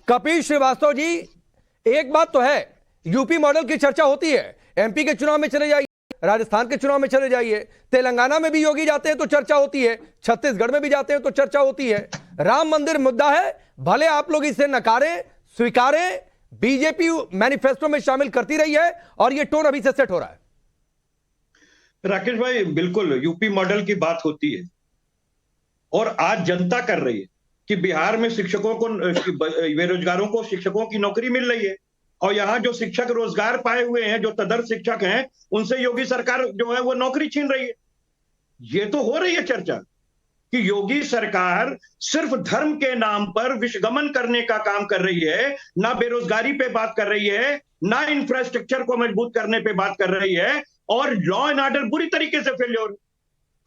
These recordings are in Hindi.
कपिल श्रीवास्तव जी, एक बात तो है, यूपी मॉडल की चर्चा होती है, एमपी के चुनाव में चले जाइए, राजस्थान के चुनाव में चले जाइए, तेलंगाना में भी योगी जाते हैं तो चर्चा होती है, छत्तीसगढ़ में भी जाते हैं तो चर्चा होती है। राम मंदिर मुद्दा है, भले आप लोग इसे नकारें स्वीकारें, बीजेपी मैनिफेस्टो में शामिल करती रही है और यह टोन अभी से सेट हो रहा है। राकेश भाई, बिल्कुल यूपी मॉडल की बात होती है और आज जनता कर रही है कि बिहार में शिक्षकों को, बेरोजगारों को शिक्षकों की नौकरी मिल रही है और यहाँ जो शिक्षक रोजगार पाए हुए हैं, जो तदर्थ शिक्षक हैं, उनसे योगी सरकार जो है वो नौकरी छीन रही है। ये तो हो रही है चर्चा कि योगी सरकार सिर्फ धर्म के नाम पर विषगमन करने का काम कर रही है, ना बेरोजगारी पे बात कर रही है, ना इंफ्रास्ट्रक्चर को मजबूत करने पे बात कर रही है और लॉ एंड ऑर्डर बुरी तरीके से फेल्योर।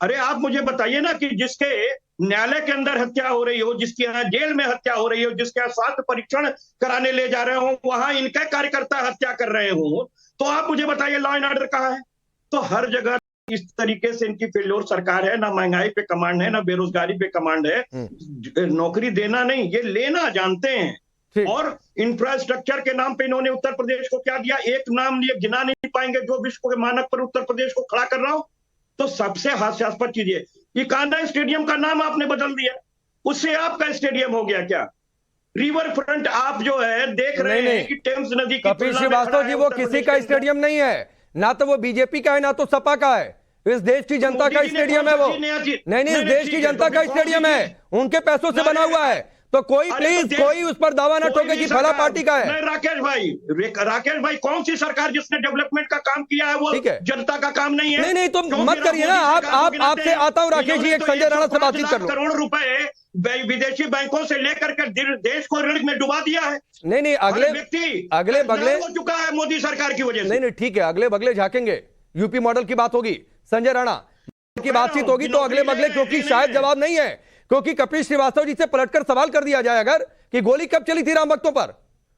अरे आप मुझे बताइए ना कि जिसके न्यायालय के अंदर हत्या हो रही हो, जिसके यहाँ जेल में हत्या हो रही हो, जिसके यहाँ स्वास्थ्य परीक्षण कराने ले जा रहे हो, वहां इनके कार्यकर्ता हत्या कर रहे हो, तो आप मुझे बताइए लॉ एंड ऑर्डर कहाँ है? तो हर जगह इस तरीके से इनकी फेल्योर सरकार है, ना महंगाई पे कमांड है, ना बेरोजगारी पे कमांड है। नौकरी देना नहीं, ये लेना जानते हैं। और इंफ्रास्ट्रक्चर के नाम पे इन्होंने उत्तर प्रदेश को क्या दिया? एक नाम लिए गिना नहीं पाएंगे जो विश्व के मानक पर उत्तर प्रदेश को खड़ा कर रहा हो। तो सबसे हास्यास्पद चीज ये कांदा स्टेडियम का नाम आपने बदल दिया, उससे आपका स्टेडियम हो गया क्या? रिवर फ्रंट आप जो है देख रहे हैं कि टेम्स नदी की कपिल श्रीवास्तव जी, वो किसी का स्टेडियम नहीं है, ना तो वो बीजेपी का है ना तो सपा का है, इस देश की जनता का स्टेडियम है वो। नहीं, इस देश की जनता का स्टेडियम है, उनके पैसों से बना हुआ है। तो कोई प्लीज कोई उस पर दावा ना ठोके कि फला पार्टी का है। राकेश भाई कौन सी सरकार जिसने डेवलपमेंट का काम किया है वो जनता का काम नहीं है? नहीं तो मत करिए ना, आपसे आता हूँ राकेश जी, एक संजय राणा से बातचीत कर लो। करोड़ रुपए विदेशी बैंकों से लेकर के देश को ऋण में डुबा दिया है। नहीं अगले बगले हो चुका है मोदी सरकार की वजह से। नहीं ठीक है, अगले बगले झाकेंगे, यूपी मॉडल की बात होगी, संजय राणा की बातचीत होगी तो अगले बगले, क्योंकि शायद जवाब नहीं है, क्योंकि कपिल श्रीवास्तव जी से पलटकर सवाल कर दिया जाए अगर कि गोली कब चली थी राम भक्तों पर,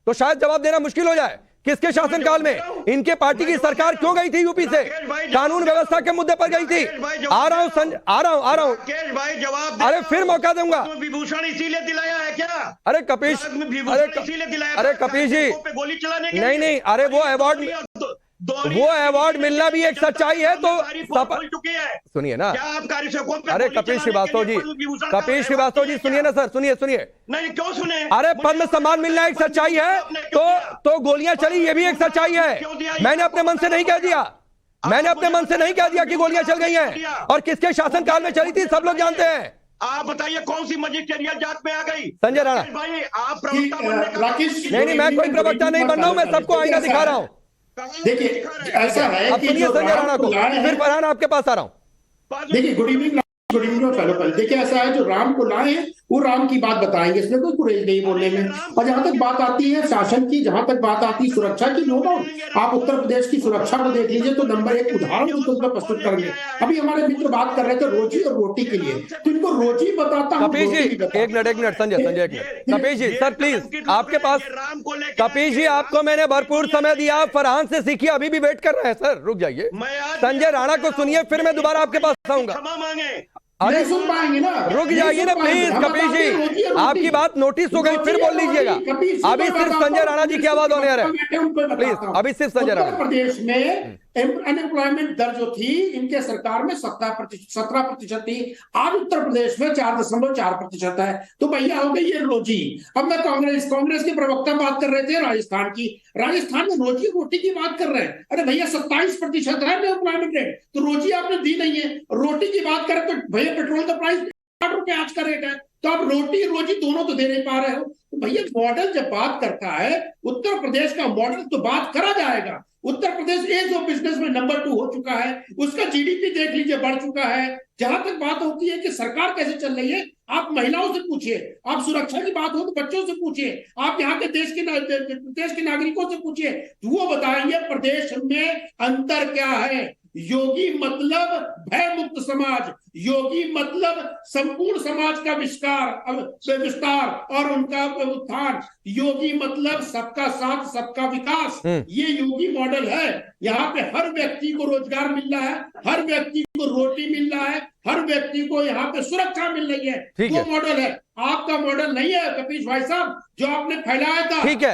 तो शायद जवाब देना मुश्किल हो जाए। किसके शासनकाल में इनके पार्टी की सरकार क्यों गई थी यूपी से? कानून व्यवस्था के मुद्दे पर गई थी। आ रहा हूं जवाब। अरे फिर मौका दूंगा। विभूषण इसीलिए दिलाया है क्या? अरे कपिल जी, नहीं, अरे वो अवार्ड मिलना भी एक सच्चाई है। तो सुनिए ना, अरे कपिल श्रीवास्तव जी सुनिए ना सर, सुनिए। नहीं क्यों सुने? अरे पद्म सम्मान मिलना एक सच्चाई है, तो गोलियां चली ये भी एक सच्चाई है। मैंने अपने मन से नहीं कह दिया कि गोलियां चल गई हैं, और किसके शासनकाल में चली थी सब लोग जानते हैं। आप बताइए कौन सी मजिस्ट्रियल जांच में आ गई? संजय राणा भाई, आप प्रवक्ता नहीं, मैं कोई प्रवक्ता नहीं बन रहा हूं, मैं सबको आईना दिखा रहा हूं। देखिए ऐसा है कि सुनिए संजय राणा को, फिर फरहान आपके पास आ रहा हूं। देखिए गुड इवनिंग पहले देखिए, ऐसा है जो राम को लाए हैं वो राम की बात बताएंगे, इसमें कोई गुरेज नहीं बोलने में। और जहां तक बात आती है शासन की, जहां तक बात आती है सुरक्षा की, नो डाउट आप उत्तर प्रदेश की सुरक्षा को देख लीजिए तो नंबर 1 उदाहरण तो प्रस्तुत करेंगे। अभी हमारे मित्र बात कर रहे थे रोजी और रोटी के लिए, तो इनको रोजी बताता हूं। कपिल जी एक मिनट संजय एक minute. Kapil ji sir please, आपके पास कपिल जी, आपको मैंने भरपूर समय दिया, फरहान से सीखिए, अभी भी वेट कर रहे हैं सर, रुक जाइए। संजय राणा को सुनिए, फिर मैं दोबारा आपके पास आऊंगा। अरे सुन पाएंगे ना, रुक जाइए ना प्लीज कपिल जी, आपकी बात नोटिस हो गई, फिर बोल लीजिएगा। अभी सिर्फ संजय राणा जी की आवाज होने रहा है प्लीज, अभी सिर्फ संजय राणा। उत्तर प्रदेश में अनएम्प्लॉयमेंट दर जो थी इनके सरकार में 17% थी, आज उत्तर प्रदेश में 4.4% है। तो भैया हो गई ये रोजी। अब मैं कांग्रेस के प्रवक्ता बात कर रहे थे राजस्थान में रोजी रोटी की बात कर रहे हैं। अरे भैया 27% है अनएम्प्लॉयमेंट रेट, तो रोजी आपने दी नहीं है। रोटी की बात करें तो भैया पेट्रोल का प्राइस 8 रुपए आज का रेट है, तो आप रोटी रोजी दोनों तो दे नहीं पा रहे हो। तो भैया मॉडल जब बात करता है उत्तर प्रदेश का मॉडल, तो बात करा जाएगा। Uttar Pradesh as of business में नंबर 2 हो चुका है, उसका जीडीपी देख लीजिए बढ़ चुका है। जहां तक बात होती है कि सरकार कैसे चल रही है, आप महिलाओं से पूछिए, आप सुरक्षा की बात हो तो बच्चों से पूछिए, आप यहाँ के देश के नागरिकों से पूछिए, वो बताएंगे प्रदेश में अंतर क्या है। योगी मतलब भय मुक्त समाज, योगी मतलब संपूर्ण समाज का विस्तार और उनका उत्थान, योगी मतलब सबका साथ सबका विकास। ये योगी मॉडल है। यहाँ पे हर व्यक्ति को रोजगार मिल रहा है, हर व्यक्ति को रोटी मिल रहा है, हर व्यक्ति को यहाँ पे सुरक्षा मिल रही है। वो मॉडल है, आपका मॉडल नहीं है कपीश भाई साहब जो आपने फैलाया था। ठीक है।